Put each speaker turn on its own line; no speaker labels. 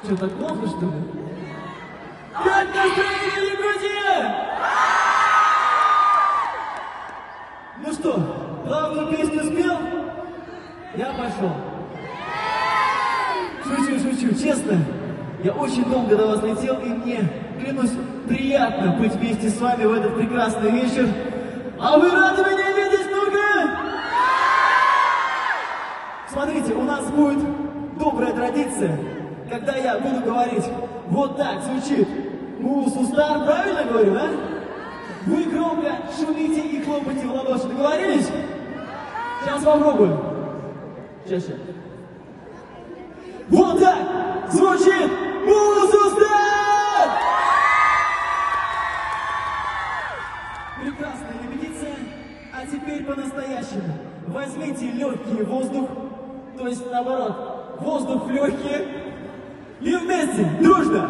Что, так плохо, что ли? Как настроение, друзья? Ну что, главную песню спел? Я пошел. Шучу, честно. Я очень долго до вас летел, и мне, клянусь, приятно быть вместе с вами в этот прекрасный вечер. А вы рады меня видеть, ну-ка? Смотрите, у нас будет добрая традиция, когда я буду говорить, вот так звучит Мусустар, правильно говорю, да? Вы громко шумите и хлопайте в ладоши, договорились? Сейчас попробуем. Сейчас. Вот так звучит Мусустар! Прекрасная репетиция, а теперь по-настоящему. Возьмите легкий воздух, то есть наоборот, воздух в легкие, и вместе, дружно!